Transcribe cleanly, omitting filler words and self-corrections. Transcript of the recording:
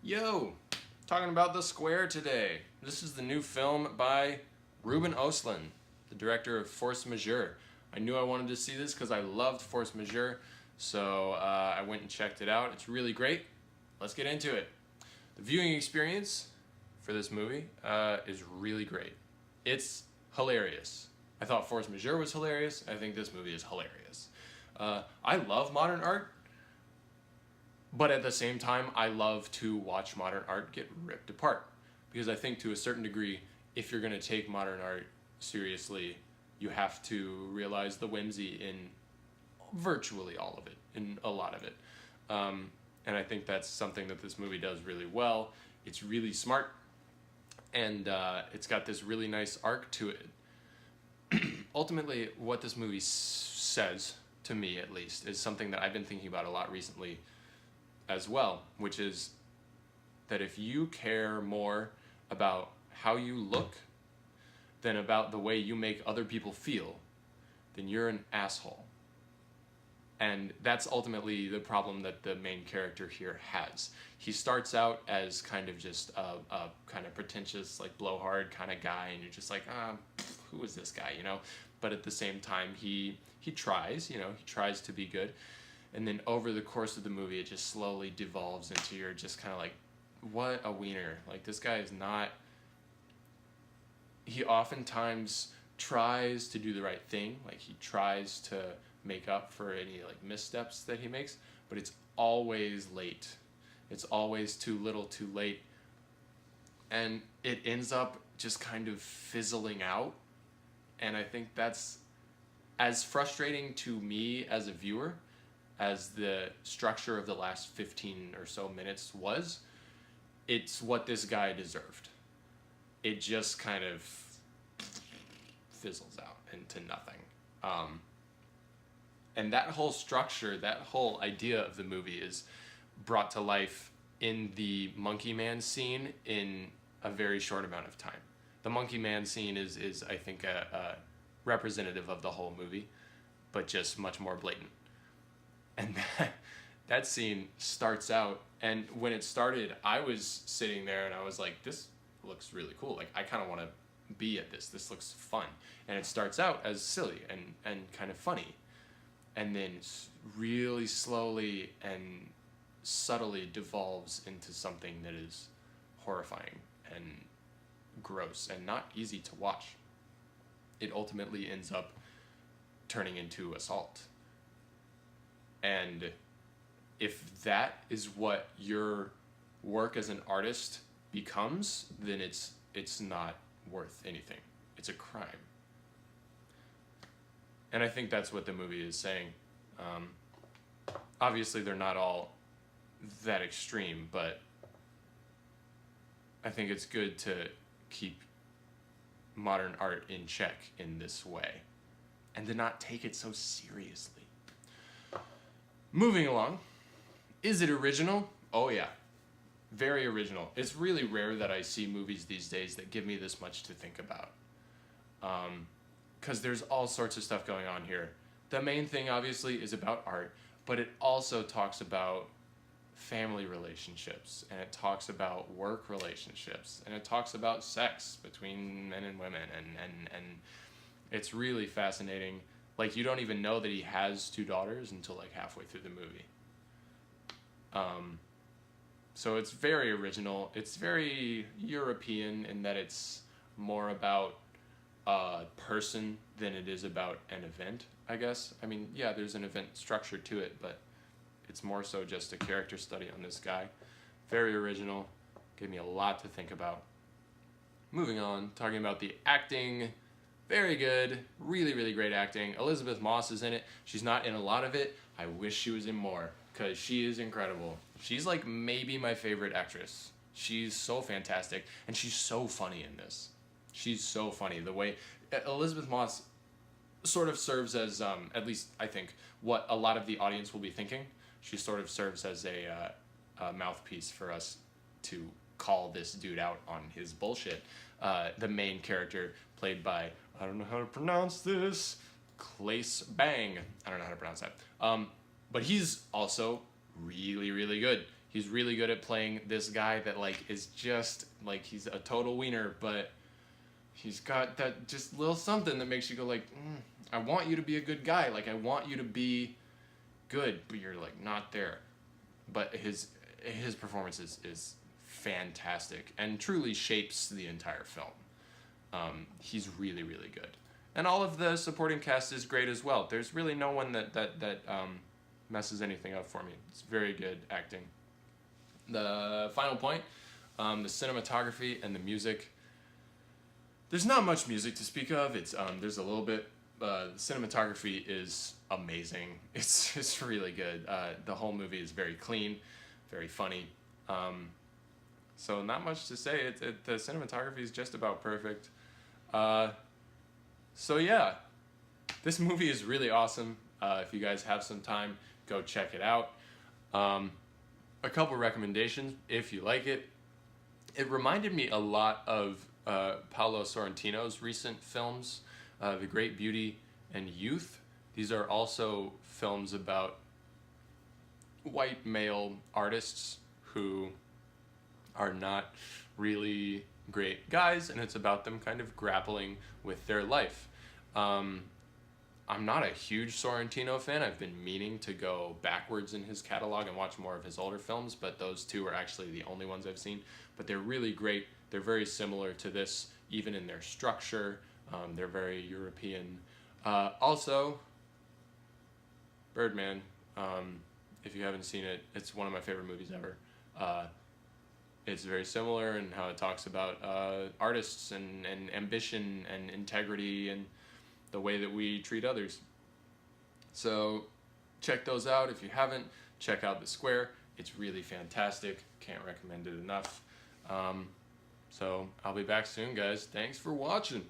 Yo, talking about The Square today. This is the new film by Ruben Östlund, the director of Force Majeure. I knew I wanted to see this because I loved Force Majeure, so I went and checked it out. It's really great. Let's get into it. The viewing experience for this movie is really great. It's hilarious. I thought Force Majeure was hilarious. I think this movie is hilarious. I love modern art. But at the same time, I love to watch modern art get ripped apart. Because I think to a certain degree, if you're going to take modern art seriously, you have to realize the whimsy in virtually all of it, in a lot of it. And I think that's something that this movie does really well. It's really smart, and it's got this really nice arc to it. Ultimately, what this movie says, to me at least, is something that I've been thinking about a lot recently as well, which is that if you care more about how you look than about the way you make other people feel, then you're an asshole. And that's ultimately the problem that the main character here has. He starts out as kind of just a kind of pretentious, like blowhard kind of guy, and you're just like, who is this guy, you know? But at the same time, he tries, he tries to be good. And then over the course of the movie, it just slowly devolves into you're just kind of like, what a wiener. Like, this guy is not... He oftentimes tries to do the right thing. Like, he tries to make up for any, like, missteps that he makes. But it's always late. It's always too little too late. And it ends up just kind of fizzling out. And I think that's as frustrating to me as a viewer as the structure of the last 15 or so minutes was. It's what this guy deserved. It just kind of fizzles out into nothing. And that whole structure, that whole idea of the movie is brought to life in the Monkey Man scene in a very short amount of time. The Monkey Man scene is I think, a representative of the whole movie, but just much more blatant. And that scene starts out, and when it started, I was sitting there and I was like, this looks really cool. Like, I kind of want to be at this. This looks fun. And it starts out as silly and kind of funny. And then really slowly and subtly devolves into something that is horrifying and gross and not easy to watch. It ultimately ends up turning into assault. And if that is what your work as an artist becomes, then it's not worth anything. It's a crime. And I think that's what the movie is saying. Obviously, they're not all that extreme, but I think it's good to keep modern art in check in this way and to not take it so seriously. Moving along, is it original? Oh yeah, very original. It's really rare that I see movies these days that give me this much to think about. Because there's all sorts of stuff going on here. The main thing, obviously, is about art, but it also talks about family relationships, and it talks about work relationships, and it talks about sex between men and women, and it's really fascinating. Like, you don't even know that he has two daughters until, like, halfway through the movie. So it's very original. It's very European in that it's more about a person than it is about an event, I guess. I mean, yeah, there's an event structure to it, but it's more so just a character study on this guy. Very original. Gave me a lot to think about. Moving on, talking about the acting. Very good. Really, really great acting. Elizabeth Moss is in it. She's not in a lot of it. I wish she was in more, because she is incredible. She's like maybe my favorite actress. She's so fantastic, and she's so funny in this. She's so funny. The way Elizabeth Moss sort of serves as, at least I think, what a lot of the audience will be thinking. She sort of serves as a mouthpiece for us to call this dude out on his bullshit. The main character, played by, I don't know how to pronounce this, Clace Bang. I don't know how to pronounce that. But he's also really, really good. He's really good at playing this guy that like is just like he's a total wiener, but he's got that just little something that makes you go like, I want you to be a good guy. Like I want you to be good, but you're like not there. But his performance is fantastic and truly shapes the entire film. He's really, really good. And all of the supporting cast is great as well. There's really no one that messes anything up for me. It's very good acting. The final point, the cinematography and the music. There's not much music to speak of. It's there's a little bit. The cinematography is amazing. It's really good. The whole movie is very clean, very funny. So not much to say. The cinematography is just about perfect. So yeah, this movie is really awesome. If you guys have some time, go check it out. A couple recommendations if you like it. It reminded me a lot of Paolo Sorrentino's recent films, The Great Beauty and Youth. These are also films about white male artists who are not really great guys, and it's about them kind of grappling with their life. I'm not a huge Sorrentino fan. I've been meaning to go backwards in his catalog and watch more of his older films, but those two are actually the only ones I've seen. But they're really great. They're very similar to this, even in their structure. They're very European. Also, Birdman. If you haven't seen it, it's one of my favorite movies ever. It's very similar in how it talks about artists and ambition and integrity and the way that we treat others. So check those out. If you haven't, check out The Square. It's really fantastic. Can't recommend it enough. So I'll be back soon, guys. Thanks for watching.